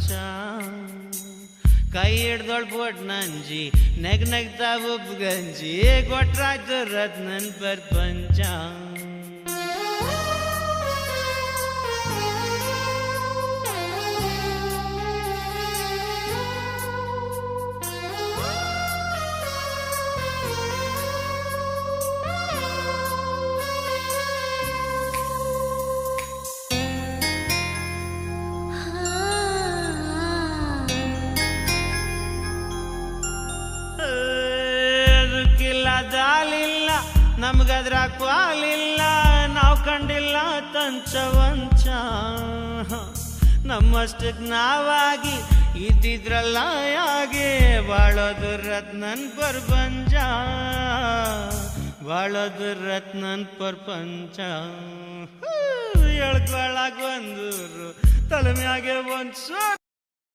ಪ್ರಪಂಚ ಕೈ ಹಿಡ್ದೊಳ್ ಬೋಟ್ ನಂಜಿ ನಗ್ತಾ ಉಬ್ ಗಂಜಿ ಕೊಟ್ರಾಯ್ತು ರತ್ನನ್ ಪ್ರಪಂಚ ದಾಲಿಲ್ಲ ನಮ್ಗದ್ರ ಕ್ವಾಲಿಲ್ಲ ನಾವು ಕಂಡಿಲ್ಲ ತಂಚವಂಚ ನಮ್ಮಷ್ಟಕ್ ನಾವಾಗಿ ಇದ್ದಿದ್ರಲ್ಲ ಯಾಗೆ ಬಾಳೋದು ರತ್ನನ್ ಪ್ರಪಂಚ ಬಾಳೋದು ರತ್ನನ್ ಪ್ರಪಂಚ ಎಳ್ಕೊಳಕ್ ಒಂದೂರು ತಲೆ ಮ್ಯಾಗೆ ಒಂದ್